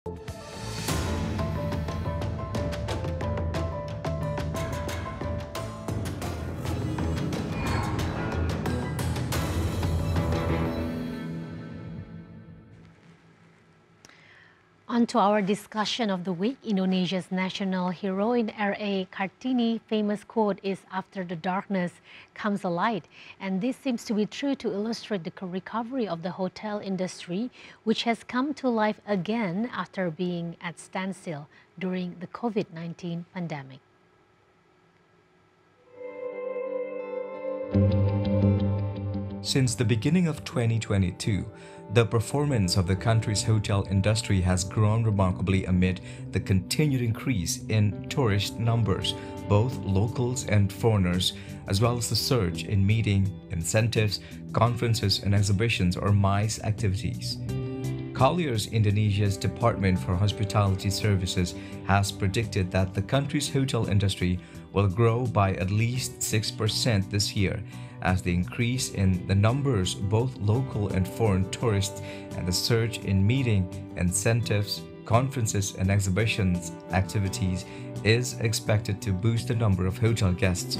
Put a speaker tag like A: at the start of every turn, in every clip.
A: On to our discussion of the week. Indonesia's national heroine R.A. Kartini famous quote is "After the darkness comes a light," and this seems to be true to illustrate the recovery of the hotel industry, which has come to life again after being at standstill during the COVID-19 pandemic.
B: Since the beginning of 2022, the performance of the country's hotel industry has grown remarkably amid the continued increase in tourist numbers, both locals and foreigners, as well as the surge in meeting, incentives, conferences and exhibitions or MICE activities. Colliers Indonesia's Department for Hospitality Services has predicted that the country's hotel industry will grow by at least 6% this year, as the increase in the numbers, both local and foreign tourists, and the surge in meeting, incentives, conferences and exhibitions activities is expected to boost the number of hotel guests.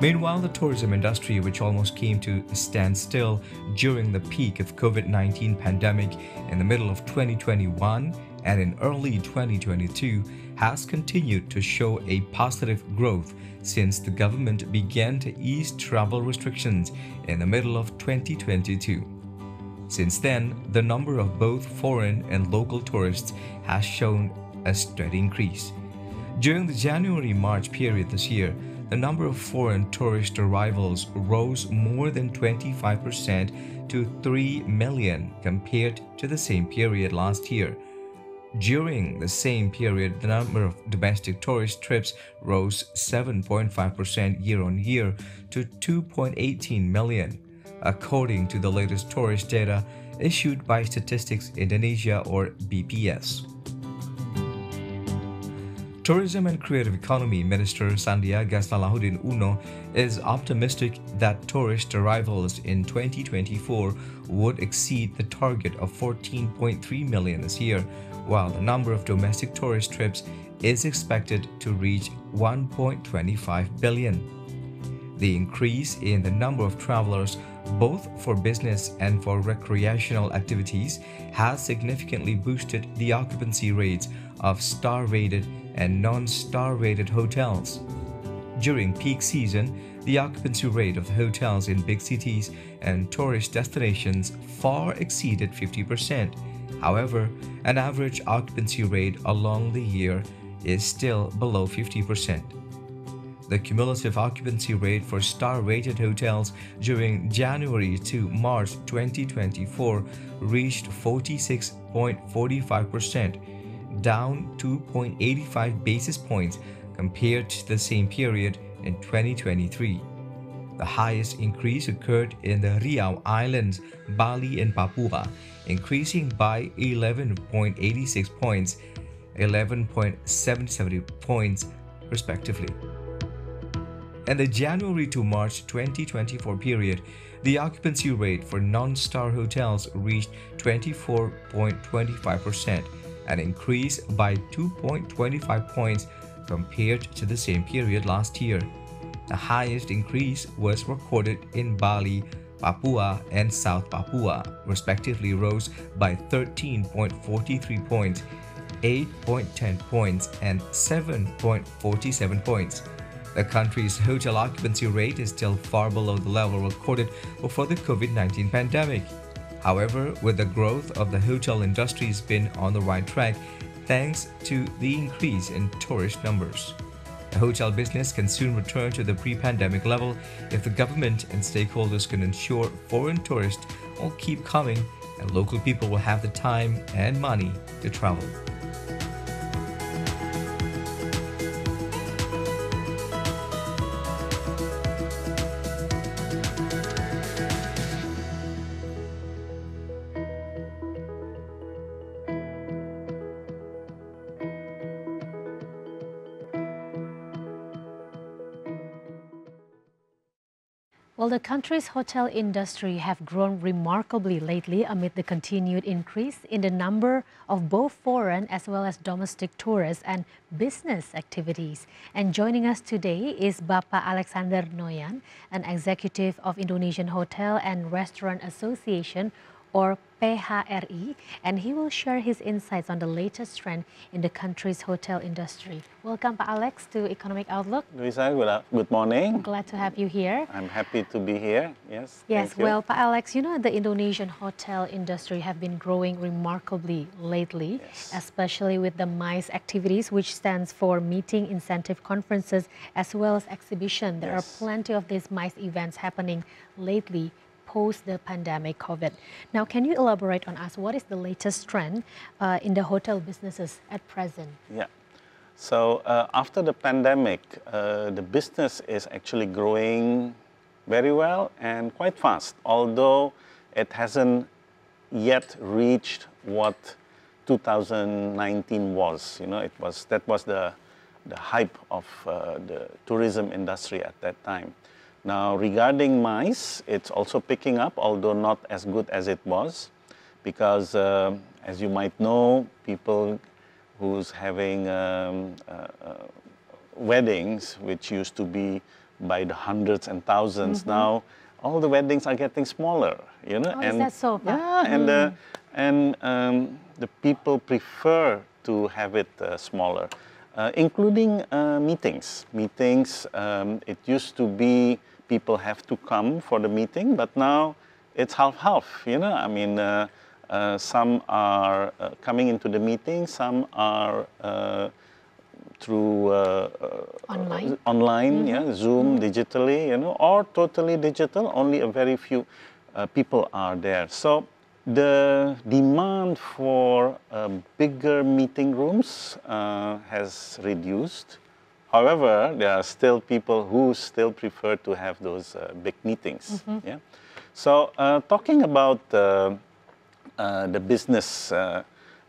B: Meanwhile, the tourism industry, which almost came to a standstill during the peak of COVID-19 pandemic in the middle of 2021 and in early 2022, has continued to show a positive growth since the government began to ease travel restrictions in the middle of 2022. Since then, the number of both foreign and local tourists has shown a steady increase. During the January-March period this year, the number of foreign tourist arrivals rose more than 25% to 3 million compared to the same period last year. During the same period, the number of domestic tourist trips rose 7.5% year-on-year to 2.18 million, according to the latest tourist data issued by Statistics Indonesia or BPS. Tourism and Creative Economy Minister Sandiaga Salahuddin Uno is optimistic that tourist arrivals in 2024 would exceed the target of 14.3 million this year, while the number of domestic tourist trips is expected to reach 1.25 billion. The increase in the number of travelers, both for business and for recreational activities, has significantly boosted the occupancy rates of star-rated and non-star-rated hotels. During peak season, the occupancy rate of the hotels in big cities and tourist destinations far exceeded 50%. However, an average occupancy rate along the year is still below 50%. The cumulative occupancy rate for star-rated hotels during January to March 2024 reached 46.45%, down 2.85 basis points compared to the same period in 2023. The highest increase occurred in the Riau Islands, Bali and Papua, increasing by 11.86 points, 11.77 points respectively. In the January to March 2024 period, the occupancy rate for non-star hotels reached 24.25%, an increase by 2.25 points compared to the same period last year. The highest increase was recorded in Bali, Papua and South Papua, respectively rose by 13.43 points, 8.10 points and 7.47 points. The country's hotel occupancy rate is still far below the level recorded before the COVID-19 pandemic. However, with the growth of the hotel industry has been on the right track thanks to the increase in tourist numbers. The hotel business can soon return to the pre-pandemic level if the government and stakeholders can ensure foreign tourists will keep coming and local people will have the time and money to travel.
A: Well, the country's hotel industry have grown remarkably lately amid the continued increase in the number of both foreign as well as domestic tourists and business activities. And joining us today is Bapak Alexander Nayoan, an executive of Indonesian Hotel and Restaurant Association, or PHRI, and he will share his insights on the latest trend in the country's hotel industry. Welcome, Pak Alex, to Economic Outlook.
C: Luisa, good morning.
A: Glad to have you here.
C: I'm happy to be here. Yes.
A: Yes, well, Pak Alex, you know, the Indonesian hotel industry have been growing remarkably lately,
C: Yes.
A: especially with the MICE activities, which stands for Meeting, Incentive, Conferences, as well as Exhibition. There are plenty of these MICE events happening lately post the pandemic COVID. Now, can you elaborate on us what is the latest trend in the hotel businesses at present?
C: Yeah. So after the pandemic, the business is actually growing very well and quite fast, although it hasn't yet reached what 2019 was. You know, that was the hype of the tourism industry at that time. Now, regarding MICE, it's also picking up, although not as good as it was, because as you might know, people who's having weddings, which used to be by the hundreds and thousands, now all the weddings are getting smaller. You know,
A: Is that so?
C: Yeah, and the people prefer to have it smaller, including meetings. Meetings, it used to be people have to come for the meeting, but now it's half-half, you know. I mean, some are coming into the meeting, some are through online, Zoom, digitally, you know, or totally digital. Only a very few people are there. So the demand for bigger meeting rooms has reduced. However, there are still people who still prefer to have those big meetings. Yeah. So talking about the business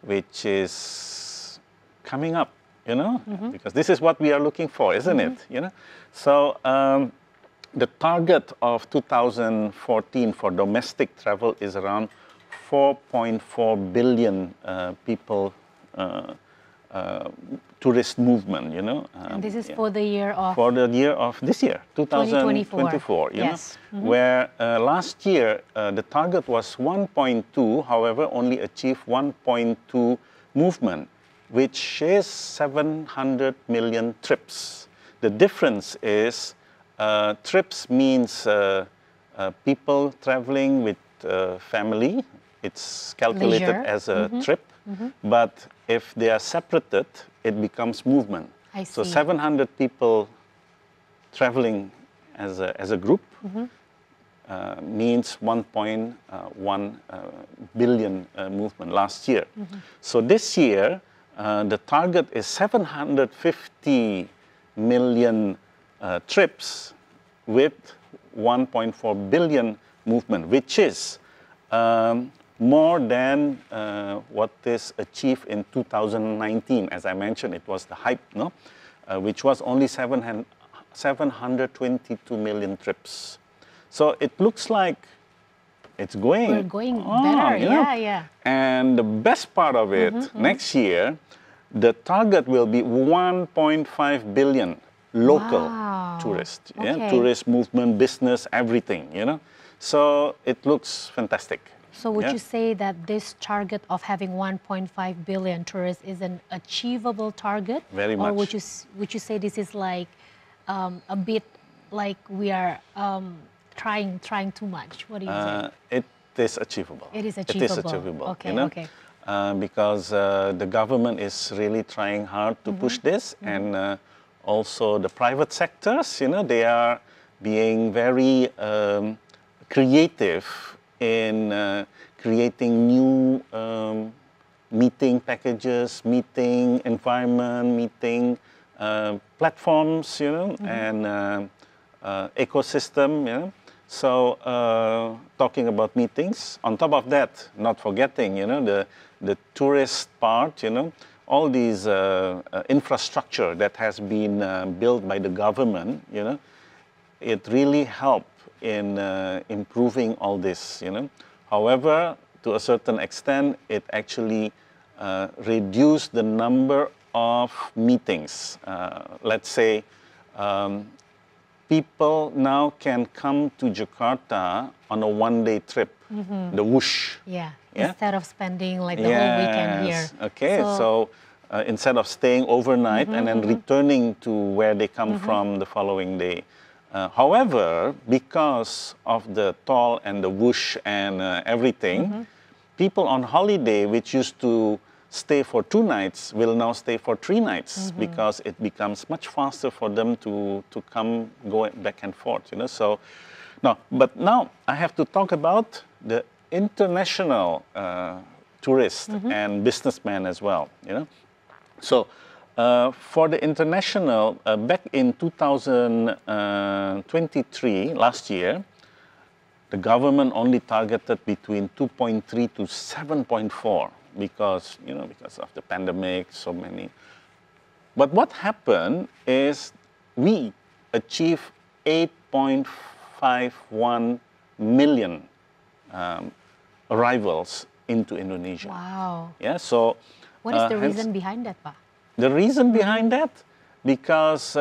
C: which is coming up, you know, because this is what we are looking for, isn't it? You know, so the target of 2014 for domestic travel is around 4.4 billion people. Tourist movement, you know.
A: And this is for the year of?
C: For the year of this year, 2024, you know, where last year the target was 1.2, however, only achieved 1.2 movement, which is 700 million trips. The difference is trips means people traveling with family. It's calculated
A: Leisure.
C: as a trip, but if they are separated, it becomes movement.
A: I see.
C: So 700 people traveling as a group means 1.1 billion movement last year. So this year, the target is 750 million trips with 1.4 billion movement, which is more than what is achieved in 2019. As I mentioned, it was the hype, no? Which was only 722 million trips. So it looks like it's going.
A: We're going better,
C: you know?
A: yeah.
C: And the best part of it, next year, the target will be 1.5 billion local tourists.
A: Okay.
C: Yeah? Tourist movement, business, everything, you know. So it looks fantastic.
A: So would you say that this target of having 1.5 billion tourists is an achievable target?
C: Very much.
A: Or would you say this is like a bit like we are trying too much? What do you say?
C: It is achievable.
A: It is achievable.
C: It is achievable.
A: Okay,
C: you know?
A: okay.
C: Because the government is really trying hard to push this, and also the private sectors, you know, they are being very creative in creating new meeting packages, meeting environment, meeting platforms, you know, and ecosystem, you know. So talking about meetings, on top of that, not forgetting, you know, the tourist part, you know, all these infrastructure that has been built by the government, you know, it really helped in improving all this, However, to a certain extent, it actually reduced the number of meetings. Let's say people now can come to Jakarta on a one-day trip, the whoosh.
A: Yeah, instead of spending like the whole weekend here.
C: Okay, so instead of staying overnight and then returning to where they come from the following day. However, because of the toll and the whoosh and everything, people on holiday, which used to stay for 2 nights, will now stay for 3 nights because it becomes much faster for them to come, go back and forth. So, but now I have to talk about the international tourists and businessmen as well. So. For the international, back in 2023, last year, the government only targeted between 2.3 to 7.4 because, because of the pandemic, so many. But what happened is we achieved 8.51 million arrivals into Indonesia.
A: Wow.
C: Yeah, so.
A: What is the reason behind that, Pa?
C: The reason behind that, because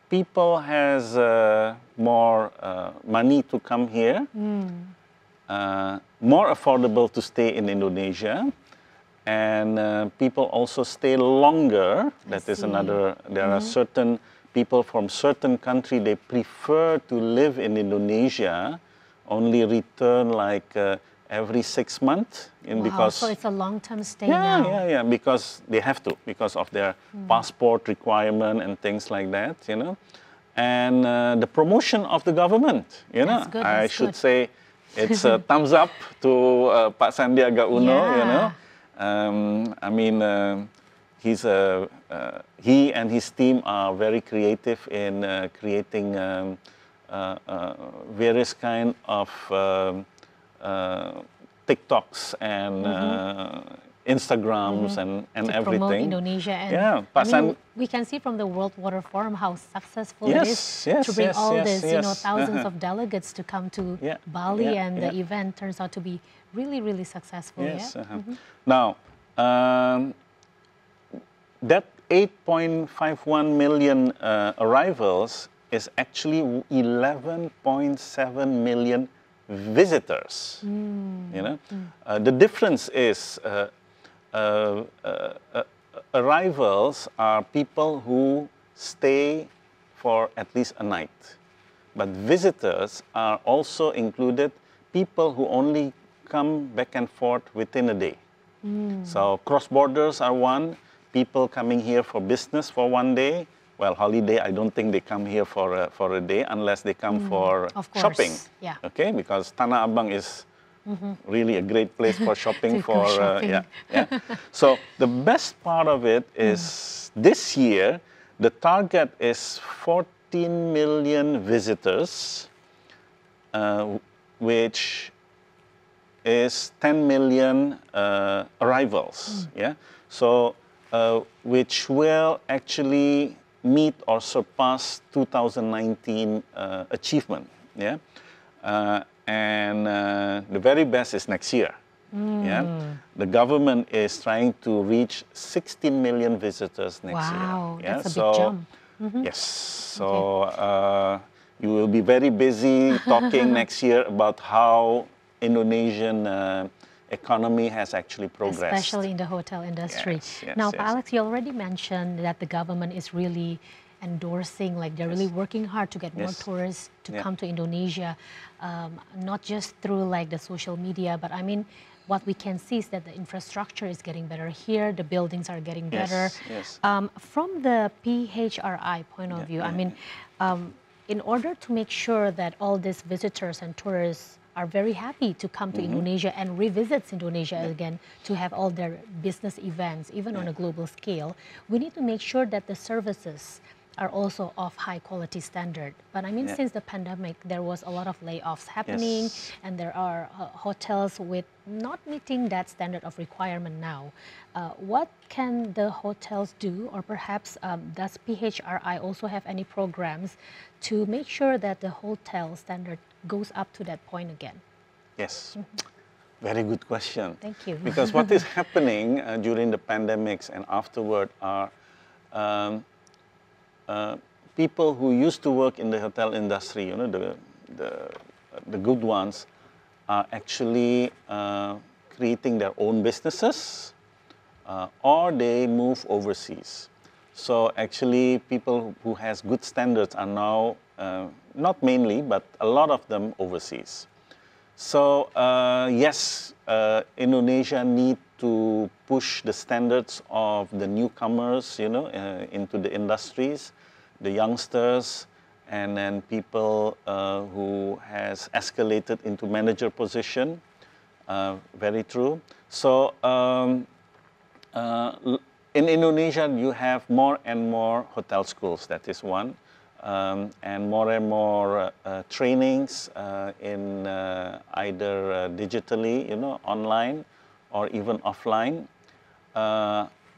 C: people has more money to come here, more affordable to stay in Indonesia, and people also stay longer. That is another. There are certain people from certain country, they prefer to live in Indonesia, only return like every 6 months.
A: Because so it's a long-term stay now.
C: Yeah, because they have to, because of their passport requirement and things like that, And the promotion of the government, I should say it's a thumbs up to Pak Sandiaga Uno, I mean, he and his team are very creative in creating various kind of TikToks and Instagrams and
A: to
C: everything.
A: Promote Indonesia. And we can see from the World Water Forum how successful it is to bring all this, thousands of delegates to come to Bali, and the event turns out to be really, really successful.
C: Yes. Now, that 8.51 million arrivals is actually 11.7 million visitors. The difference is arrivals are people who stay for at least a night, but visitors are also included people who only come back and forth within a day. So cross borders are one, people coming here for business for 1 day. Well, holiday, I don't think they come here for a day unless they come for shopping.
A: Yeah.
C: Okay, because Tanah Abang is really a great place for shopping. So the best part of it is this year, the target is 14 million visitors, which is 10 million arrivals. So which will actually meet or surpass 2019 achievement. And the very best is next year. The government is trying to reach 16 million visitors next year.
A: Wow, that's a big jump.
C: Yes, so you will be very busy talking next year about how Indonesian economy has actually progressed.
A: Especially in the hotel industry. Now, Alex, you already mentioned that the government is really endorsing, like they're really working hard to get more tourists to come to Indonesia, not just through like the social media, but I mean, what we can see is that the infrastructure is getting better here, the buildings are getting better. From the PHRI point of view, I mean, in order to make sure that all these visitors and tourists are very happy to come to Indonesia and revisit Indonesia again to have all their business events, even on a global scale, we need to make sure that the services are also of high quality standard. But I mean, since the pandemic, there was a lot of layoffs happening, and there are hotels with not meeting that standard of requirement now. What can the hotels do, or perhaps does PHRI also have any programs to make sure that the hotel standard goes up to that point again?
C: Yes. Very good question.
A: Thank you.
C: Because what is happening during the pandemics and afterward are people who used to work in the hotel industry, you know, the good ones, are actually creating their own businesses, or they move overseas. So actually, people who has good standards are now, not mainly, but a lot of them overseas. So yes, Indonesia need to push the standards of the newcomers, you know, into the industries, the youngsters, and then people who has escalated into manager position. Very true. So in Indonesia, you have more and more hotel schools. That is one. And more trainings in either digitally, you know, online or even offline.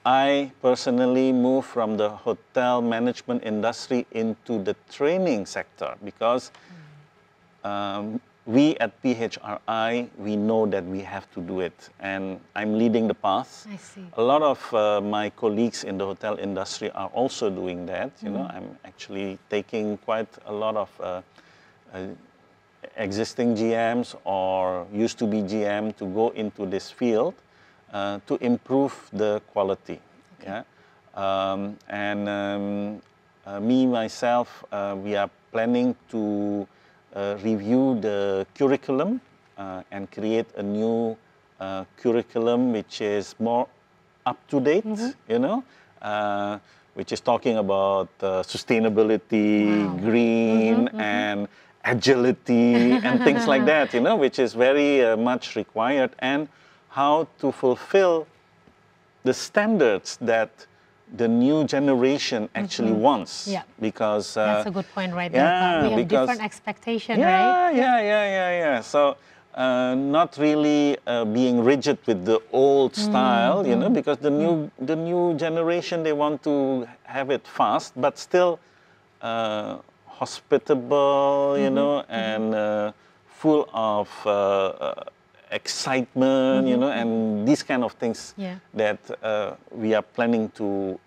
C: I personally moved from the hotel management industry into the training sector because we at PHRI, we know that we have to do it, and I'm leading the path.
A: I see.
C: A lot of my colleagues in the hotel industry are also doing that. You know, I'm actually taking quite a lot of existing GMs or used to be GM to go into this field to improve the quality. Okay. Yeah, me myself, we are planning to review the curriculum and create a new curriculum which is more up to date, you know, which is talking about sustainability, green, and agility, and things like that, you know, which is very much required, and how to fulfill the standards that the new generation actually wants.
A: Yeah.
C: Because
A: that's a good point right there. We have different expectations, right?
C: Yeah. So not really being rigid with the old style, you know, because the new generation, they want to have it fast, but still hospitable, you know, and full of excitement, you know, and these kind of things that we are planning to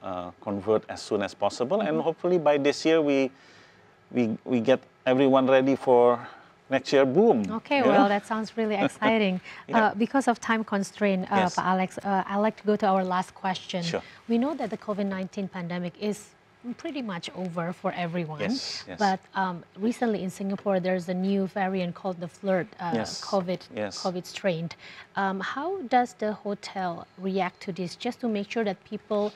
C: convert as soon as possible, and hopefully by this year we get everyone ready for next year boom.
A: Okay, well, that sounds really exciting. Because of time constraint, Pak Alex, I'd like to go to our last question.
C: Sure.
A: We know that the COVID-19 pandemic is pretty much over for everyone.
C: Yes.
A: But recently in Singapore, there's a new variant called the flirt COVID strain. How does the hotel react to this, just to make sure that people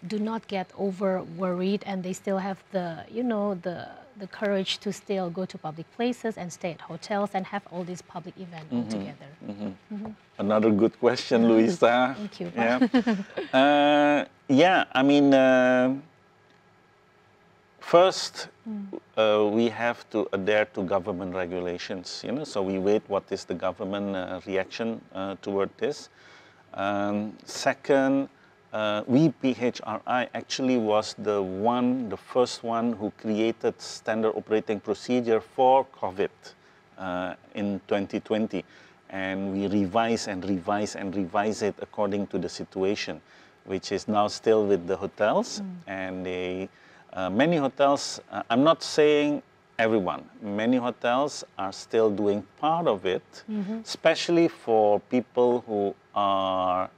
A: do not get over worried and they still have the, you know, the courage to still go to public places and stay at hotels and have all these public events all together?
C: Another good question, Luisa.
A: Thank you.
C: Yeah, I mean, first, we have to adhere to government regulations, you know, so we wait what is the government reaction toward this. Second, we PHRI actually was the first one who created standard operating procedure for COVID in 2020. And we revise and revise and revise it according to the situation, which is now still with the hotels. And they, many hotels, I'm not saying everyone, many hotels are still doing part of it, especially for people who are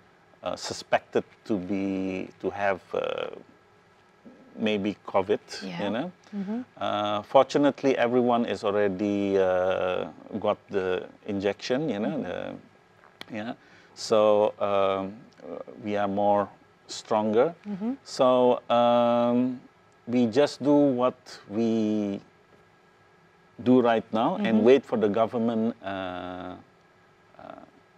C: suspected to have maybe COVID, you know. Fortunately, everyone is already got the injection, you know. So we are more stronger. So we just do what we do right now and wait for the government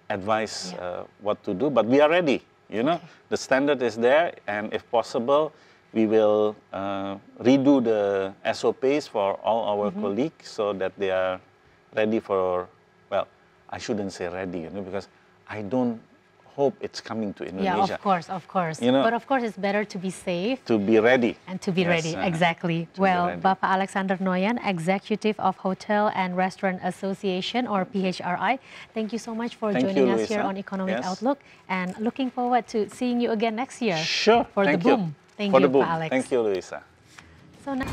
C: advice what to do, but we are ready, you know. The standard is there, and if possible, We will redo the SOPs for all our colleagues so that they are ready for, well, I shouldn't say ready, because I don't hope it's coming to Indonesia.
A: Yeah, of course. But of course, it's better to be safe.
C: To be ready.
A: And to be ready, exactly. Well, Bapak Alexander Nayoan, Executive of Hotel and Restaurant Association, or PHRI, thank you so much for joining us here on Economic Outlook, and looking forward to seeing you again next year.
C: Sure.
A: For the boom. Thank you, Bapak Alex.
C: Thank you, Luisa.
A: So now